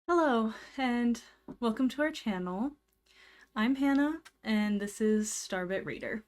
Hello, and welcome to our channel. I'm Hannah, and this is StarBit Reader.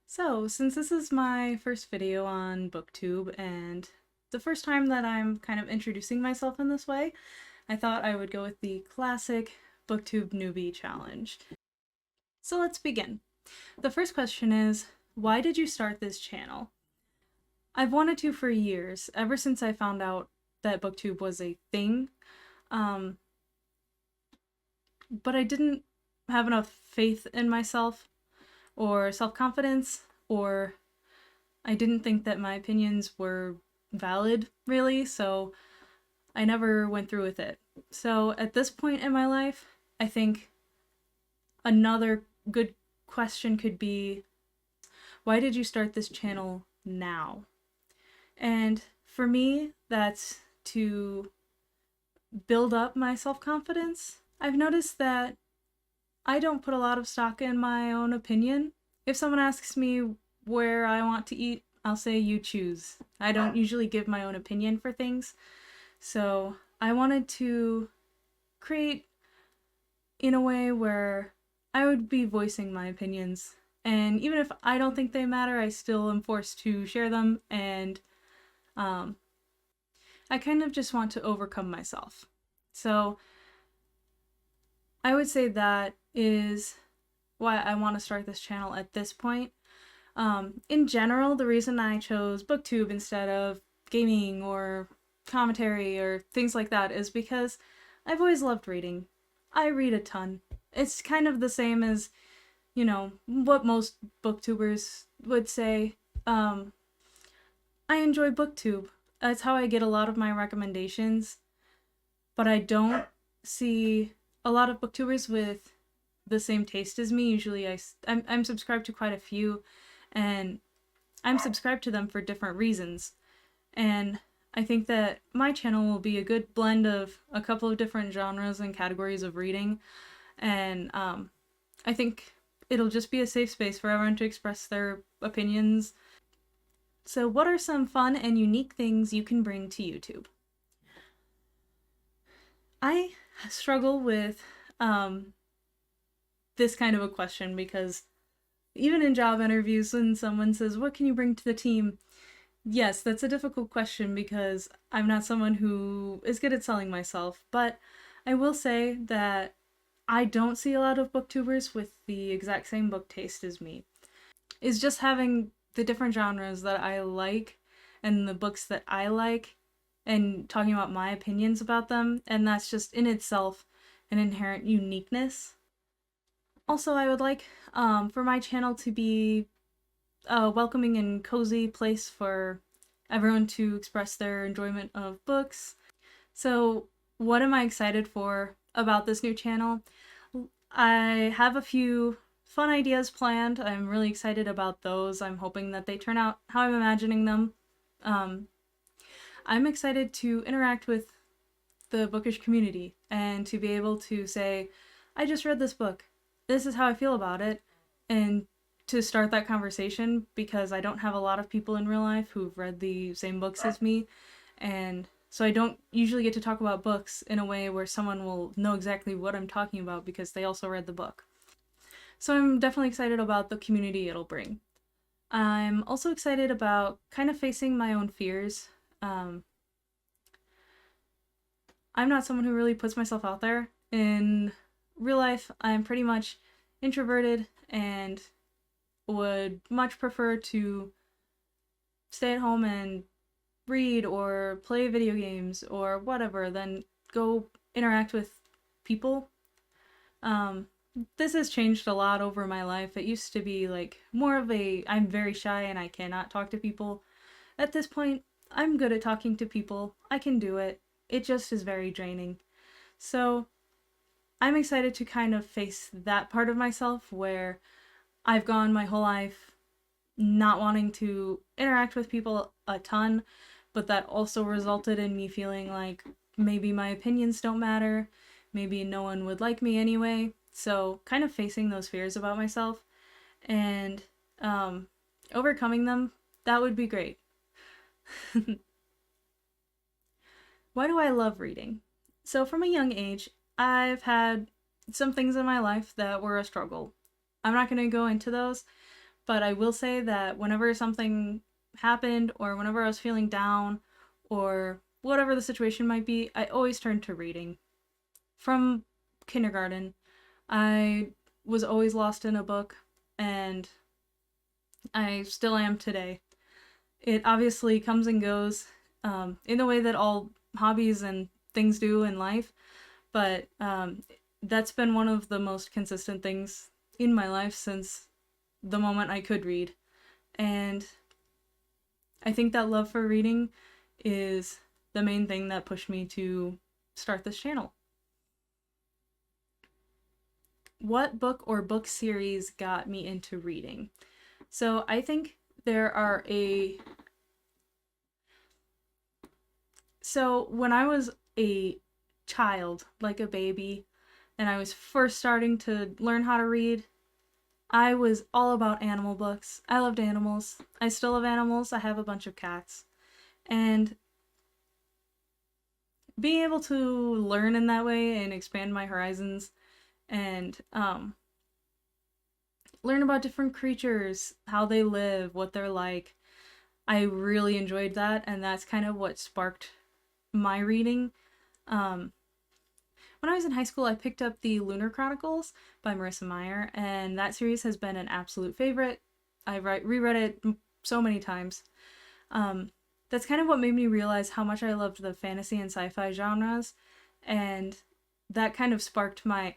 So, since this is my first video on BookTube, and the first time that I'm kind of introducing myself in this way, I thought I would go with the classic BookTube Newbie challenge. So let's begin. The first question is, why did you start this channel? I've wanted to for years, ever since I found out that BookTube was a thing. But I didn't have enough faith in myself or self-confidence, or I didn't think that my opinions were valid, really, so I never went through with it. So at this point in my life, I think another good question could be, why did you start this channel now? And for me, that's to build up my self-confidence. I've noticed that I don't put a lot of stock in my own opinion. If someone asks me where I want to eat, I'll say you choose. I don't usually give my own opinion for things. So I wanted to create in a way where I would be voicing my opinions. And even if I don't think they matter, I still am forced to share them, and I kind of just want to overcome myself. So I would say that is why I want to start this channel at this point. In general, the reason I chose BookTube instead of gaming or commentary or things like that is because I've always loved reading. I read a ton. It's kind of the same as, what most booktubers would say. I enjoy BookTube. That's how I get a lot of my recommendations. But I don't see a lot of booktubers with the same taste as me. Usually I'm subscribed to quite a few, and I'm subscribed to them for different reasons. And I think that my channel will be a good blend of a couple of different genres and categories of reading, and I think it'll just be a safe space for everyone to express their opinions. So what are some fun and unique things you can bring to YouTube? I struggle with this kind of a question because even in job interviews, when someone says, what can you bring to the team? Yes, that's a difficult question because I'm not someone who is good at selling myself, but I will say that I don't see a lot of booktubers with the exact same book taste as me. It's just having the different genres that I like and the books that I like and talking about my opinions about them, and that's just in itself an inherent uniqueness. Also, I would like for my channel to be a welcoming and cozy place for everyone to express their enjoyment of books. So what am I excited for about this new channel? I have a few fun ideas planned. I'm really excited about those. I'm hoping that they turn out how I'm imagining them. I'm excited to interact with the bookish community and to be able to say, I just read this book. This is how I feel about it. And to start that conversation, because I don't have a lot of people in real life who've read the same books as me. And so I don't usually get to talk about books in a way where someone will know exactly what I'm talking about because they also read the book. So I'm definitely excited about the community it'll bring. I'm also excited about kind of facing my own fears. I'm not someone who really puts myself out there. In real life, I'm pretty much introverted and would much prefer to stay at home and read or play video games or whatever than go interact with people. This has changed a lot over my life. It used to be like more of a I'm very shy and I cannot talk to people. At this point, I'm good at talking to people. I can do it. It just is very draining. So I'm excited to kind of face that part of myself where I've gone my whole life not wanting to interact with people a ton, but that also resulted in me feeling like maybe my opinions don't matter, maybe no one would like me anyway. So kind of facing those fears about myself and overcoming them, that would be great. Why do I love reading? So from a young age, I've had some things in my life that were a struggle. I'm not going to go into those, but I will say that whenever something happened or whenever I was feeling down or whatever the situation might be, I always turned to reading. From kindergarten, I was always lost in a book, and I still am today. It obviously comes and goes in the way that all hobbies and things do in life, but that's been one of the most consistent things in my life since the moment I could read. And I think that love for reading is the main thing that pushed me to start this channel. What book or book series got me into reading? So I think there are So when I was a child, like a baby, and I was first starting to learn how to read, I was all about animal books. I loved animals. I still love animals. I have a bunch of cats. And being able to learn in that way and expand my horizons and learn about different creatures, how they live, what they're like, I really enjoyed that, and that's kind of what sparked my reading. When I was in high school, I picked up the Lunar Chronicles by Marissa Meyer, and that series has been an absolute favorite. I've reread it so many times. That's kind of what made me realize how much I loved the fantasy and sci-fi genres, and that kind of sparked my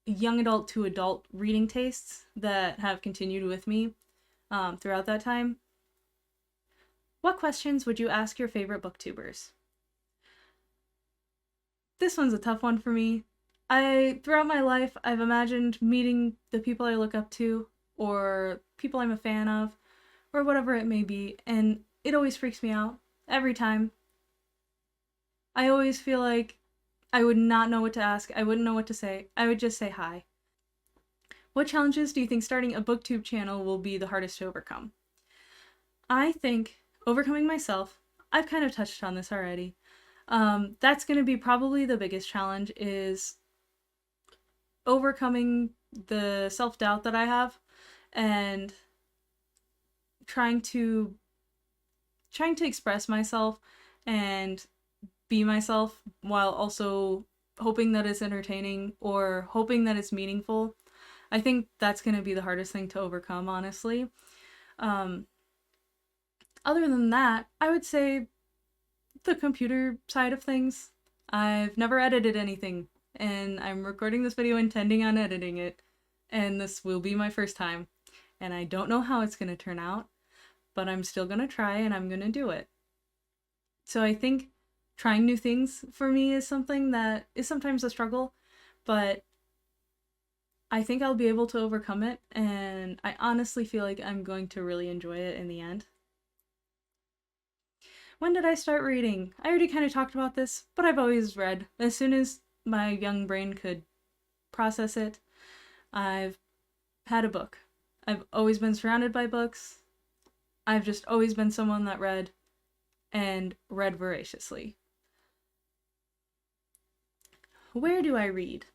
young adult to adult reading tastes that have continued with me throughout that time. What questions would you ask your favorite booktubers? This one's a tough one for me. Throughout my life, I've imagined meeting the people I look up to, or people I'm a fan of, or whatever it may be, and it always freaks me out. Every time. I always feel like I would not know what to ask, I wouldn't know what to say, I would just say hi. What challenges do you think starting a BookTube channel will be the hardest to overcome? I think overcoming myself, I've kind of touched on this already. That's going to be probably the biggest challenge, is overcoming the self-doubt that I have and trying to express myself and be myself while also hoping that it's entertaining or hoping that it's meaningful. I think that's going to be the hardest thing to overcome, honestly. Other than that, I would say the computer side of things. I've never edited anything, and I'm recording this video intending on editing it, and this will be my first time, and I don't know how it's going to turn out, but I'm still going to try and I'm going to do it. So I think trying new things for me is something that is sometimes a struggle, but I think I'll be able to overcome it, and I honestly feel like I'm going to really enjoy it in the end. When did I start reading? I already kind of talked about this, but I've always read. As soon as my young brain could process it, I've had a book. I've always been surrounded by books. I've just always been someone that read, and read voraciously. Where do I read?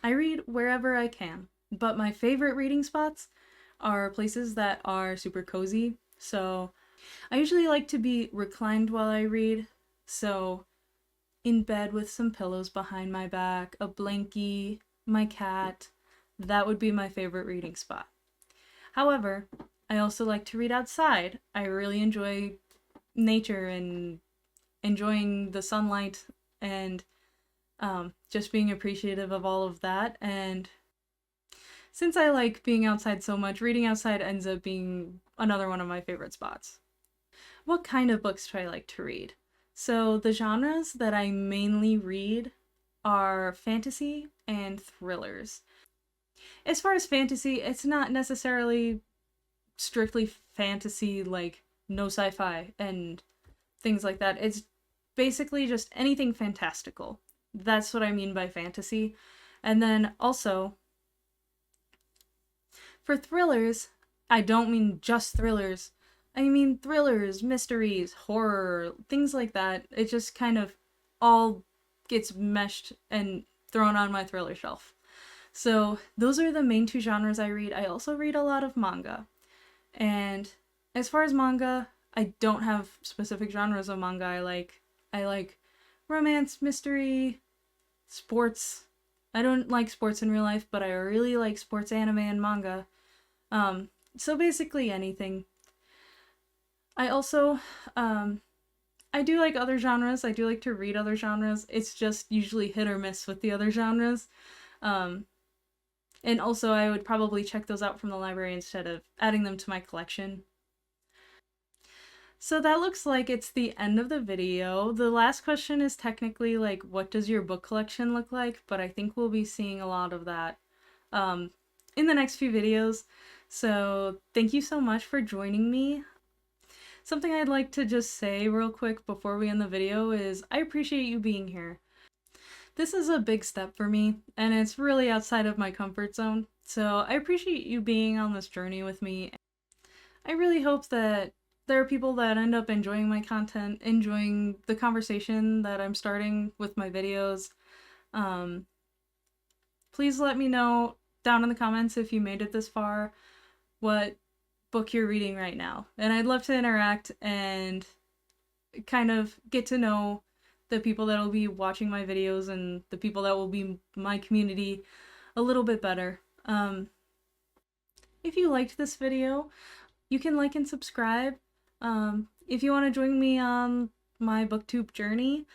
I read wherever I can, but my favorite reading spots are places that are super cozy. So I usually like to be reclined while I read, so in bed with some pillows behind my back, a blankie, my cat. That would be my favorite reading spot. However, I also like to read outside. I really enjoy nature and enjoying the sunlight and just being appreciative of all of that. And since I like being outside so much, reading outside ends up being another one of my favorite spots. What kind of books do I like to read? So the genres that I mainly read are fantasy and thrillers. As far as fantasy, it's not necessarily strictly fantasy, like no sci-fi and things like that. It's basically just anything fantastical. That's what I mean by fantasy. And then also, for thrillers, I don't mean just thrillers. I mean thrillers, mysteries, horror, things like that. It just kind of all gets meshed and thrown on my thriller shelf. So those are the main two genres I read. I also read a lot of manga. And as far as manga, I don't have specific genres of manga I like romance, mystery, sports. I don't like sports in real life, but I really like sports anime and manga. So basically anything. I also, I do like other genres. I do like to read other genres. It's just usually hit or miss with the other genres. And also I would probably check those out from the library instead of adding them to my collection. So that looks like it's the end of the video. The last question is technically like, what does your book collection look like? But I think we'll be seeing a lot of that in the next few videos. So thank you so much for joining me. Something I'd like to just say real quick before we end the video is I appreciate you being here. This is a big step for me, and it's really outside of my comfort zone. So I appreciate you being on this journey with me. I really hope that there are people that end up enjoying my content, enjoying the conversation that I'm starting with my videos. Please let me know down in the comments if you made it this far, what book you're reading right now. And I'd love to interact and kind of get to know the people that will be watching my videos and the people that will be my community a little bit better. If you liked this video, you can like and subscribe. If you want to join me on my BookTube journey,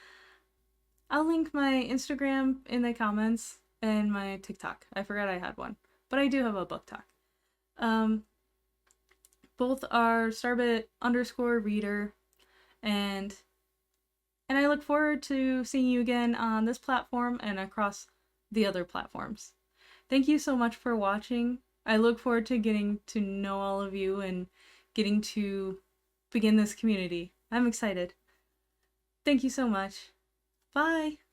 I'll link my Instagram in the comments and my TikTok. I forgot I had one, but I do have a book talk. Both are StarBit_reader, and I look forward to seeing you again on this platform and across the other platforms. Thank you so much for watching. I look forward to getting to know all of you and getting to begin this community. I'm excited. Thank you so much. Bye!